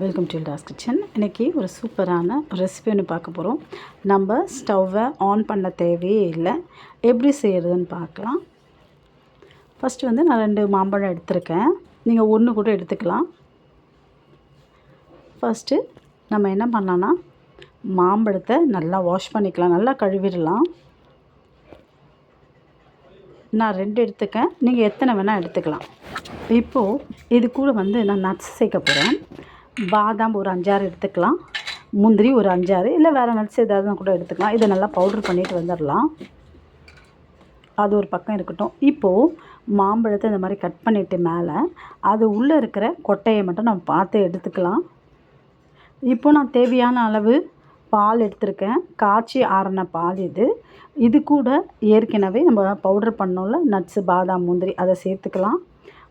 Welcome to toss kitchen. இன்றைக்கி ஒரு சூப்பரான ரெசிபி ஒன்று பார்க்க போகிறோம். நம்ம ஸ்டவ்வை ஆன் பண்ண தேவையே இல்லை. எப்படி செய்கிறதுன்னு பார்க்கலாம். ஃபஸ்ட்டு வந்து நான் 2 மாம்பழம் எடுத்திருக்கேன். நீங்கள் 1 கூட எடுத்துக்கலாம். ஃபஸ்ட்டு நம்ம என்ன பண்ணலான்னா, மாம்பழத்தை நல்லா வாஷ் பண்ணிக்கலாம், நல்லா கழுவிடலாம். நான் 2 எடுத்துக்கேன், நீங்கள் எத்தனை வேணால் எடுத்துக்கலாம். இப்போது இது கூட வந்து நான் நட்ஸ் சேர்க்க போகிறேன். பாதாம் ஒரு 5-6 எடுத்துக்கலாம், முந்திரி ஒரு 5-6, இல்லை வேறு நட்ஸ் ஏதாவது கூட எடுத்துக்கலாம். இதை நல்லா பவுட்ரு பண்ணிவிட்டு வந்துடலாம். அது ஒரு பக்கம் இருக்கட்டும். இப்போது மாம்பழத்தை இந்த மாதிரி கட் பண்ணிவிட்டு மேலே அது உள்ளே இருக்கிற கொட்டையை மட்டும் நம்ம பார்த்து எடுத்துக்கலாம். இப்போது நான் தேவையான அளவு பால் எடுத்திருக்கேன். காய்ச்சி ஆறின பால் இது. இது கூட ஏற்கனவே நம்ம பவுட்ரு பண்ணோம்ல நட்ஸு, பாதாம், முந்திரி, அதை சேர்த்துக்கலாம்.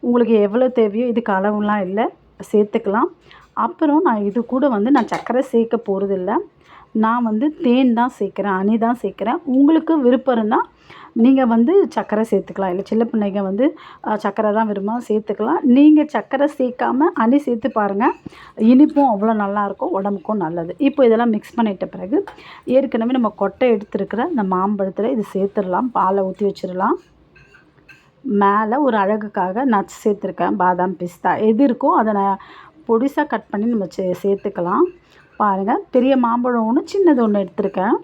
உங்களுக்கு எவ்வளோ தேவையோ, இதுக்கு அளவுலாம் இல்லை, சேர்த்துக்கலாம். அப்புறம் நான் இது கூட வந்து நான் சர்க்கரை சேர்க்க போகிறதில்ல. நான் வந்து தேன் தான் சேர்க்குறேன், ஹனி தான் சேர்க்குறேன். உங்களுக்கு விருப்பம் இருந்தால் நீங்கள் வந்து சர்க்கரை சேர்த்துக்கலாம். இல்லை சின்ன பிள்ளைங்க வந்து சர்க்கரை தான் விரும்ப சேர்த்துக்கலாம். நீங்கள் சர்க்கரை சேர்க்காம ஹனி சேர்த்து பாருங்கள். இனிப்பும் அவ்வளோ நல்லாயிருக்கும், உடம்புக்கும் நல்லது. இப்போ இதெல்லாம் மிக்ஸ் பண்ணிட்ட பிறகு ஏற்கனவே நம்ம கொட்டை எடுத்துருக்கிற இந்த மாம்பழத்தில் இது சேர்த்துடலாம். பாலை ஊற்றி வச்சிடலாம். மேலே ஒரு அழகுக்காக நட்ஸ் சேர்த்துருக்கேன். பாதாம், பிஸ்தா எது இருக்கோ அதை நான் பொடிசாக கட் பண்ணி நம்ம சேர்த்துக்கலாம். பாருங்கள், பெரிய மாம்பழம் ஒன்று, சின்னது ஒன்று எடுத்திருக்கேன்.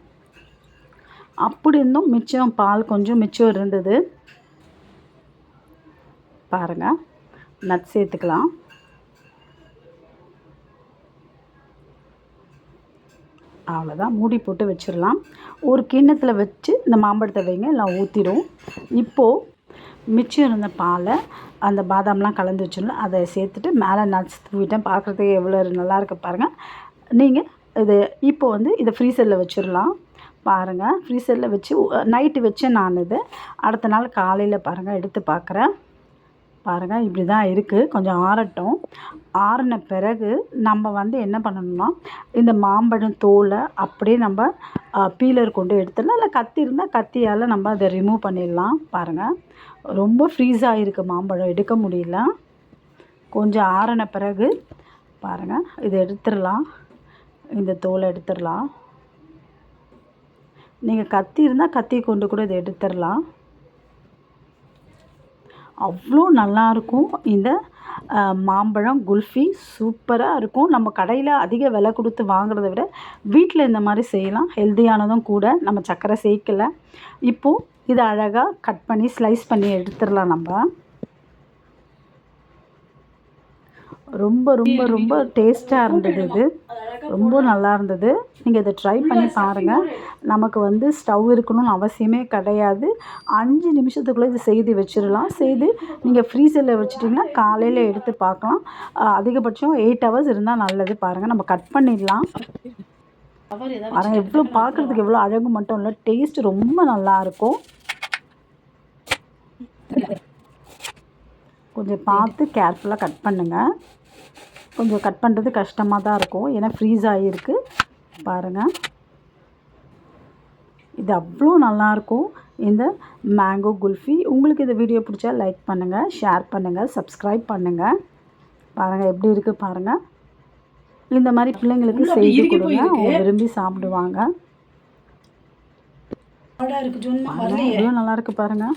அப்படி இருந்தும் மிச்சம் பால் கொஞ்சம் மிச்சம் இருந்தது. பாருங்கள், நட்ஸ் சேர்த்துக்கலாம். அவ்வளோதான், மூடி போட்டு வச்சிடலாம். ஒரு கிண்ணத்தில் வச்சு இந்த மாம்பழத்தை வைங்க, எல்லாம் ஊற்றிடும். இப்போது மிச்சம் இருந்த பாலை அந்த பாதாம்லாம் கலந்து வச்சிடலாம். அதை சேர்த்துட்டு மேலே நட்ஸ் தூவிட்டேன். பார்க்குறதுக்கு எவ்வளோ நல்லாயிருக்கு பாருங்கள். நீங்கள் இது இப்போ வந்து இதை ஃப்ரீசரில் வச்சிடலாம். பாருங்கள், ஃப்ரீசரில் வச்சு நைட்டு வச்சேன் நான். இது அடுத்த நாள் காலையில் பாருங்கள் எடுத்து பார்க்குறேன். பாருங்கள், இப்படி தான் இருக்குது. கொஞ்சம் ஆறட்டும். ஆறின பிறகு நம்ம வந்து என்ன பண்ணணும்னா, இந்த மாம்பழம் தோலை அப்படியே நம்ம பீலர் கொண்டு எடுத்துடலாம். இல்லை கத்தி இருந்தால் கத்தியால் நம்ம அதை ரிமூவ் பண்ணிடலாம். பாருங்கள், ரொம்ப ஃப்ரீஸ் ஆகிருக்கு மாம்பழம், எடுக்க முடியல. கொஞ்சம் ஆறின பிறகு பாருங்கள், இதை எடுத்துடலாம். இந்த தோலை எடுத்துடலாம். நீங்கள் கத்தி இருந்தால் கத்தி கொண்டு கூட இதை எடுத்துடலாம். அவ்வளோ நல்லாயிருக்கும் இந்த மாம்பழம் குல்ஃபி. சூப்பராக இருக்கும். நம்ம கடையில் அதிக விலை கொடுத்து வாங்குறத விட வீட்டில் இந்த மாதிரி செய்யலாம். ஹெல்த்தியானதும் கூட. நம்ம சர்க்கரை சேர்க்கலை. இப்போது இதை அழகாக கட் பண்ணி ஸ்லைஸ் பண்ணி எடுத்துடலாம். நம்ம ரொம்ப ரொம்ப ரொம்ப டேஸ்ட்டாக இருந்தது. இது ரொம்ப நல்லா இருந்தது. நீங்கள் இதை ட்ரை பண்ணி பாருங்கள். நமக்கு வந்து ஸ்டவ் இருக்கணும்னு அவசியமே கிடையாது. 5 நிமிஷத்துக்குள்ளே இது செய்து வச்சிடலாம். செய்து நீங்கள் ஃப்ரீசரில் வச்சுட்டிங்கன்னா காலையில் எடுத்து பார்க்கலாம். அதிகபட்சம் 8 ஹவர்ஸ் இருந்தால் நல்லது. பாருங்கள், நம்ம கட் பண்ணிடலாம். பாருங்கள், எவ்வளோ பார்க்குறதுக்கு எவ்வளோ அழகு மட்டும் இல்லை, டேஸ்ட் ரொம்ப நல்லாயிருக்கும். கொஞ்சம் பார்த்து கேர்ஃபுல்லாக கட் பண்ணுங்கள். கொஞ்சம் கட் பண்ணுறது கஷ்டமாக தான் இருக்கும், ஏன்னா ஃப்ரீஸ் ஆகிருக்கு. பாருங்கள், இது அவ்வளோ நல்லாயிருக்கும் இந்த மேங்கோ குல்ஃபி. உங்களுக்கு இந்த வீடியோ பிடிச்சா லைக் பண்ணுங்கள், ஷேர் பண்ணுங்கள், சப்ஸ்கிரைப் பண்ணுங்கள். பாருங்கள் எப்படி இருக்குது பாருங்கள். இந்த மாதிரி பிள்ளைங்களுக்கு செய்து கொடுங்க, அவங்க விரும்பி சாப்பிடுவாங்க. எவ்வளோ நல்லாயிருக்கு பாருங்கள்.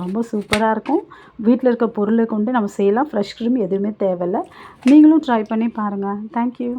ரொம்ப சூப்பராக இருக்கும். வீட்டில் இருக்க பொருளை கொண்டு நம்ம செய்யலாம். ஃப்ரெஷ் க்ரீம் எதுவுமே தேவையில்லை. நீங்களும் ட்ரை பண்ணி பாருங்கள். தேங்க்யூ.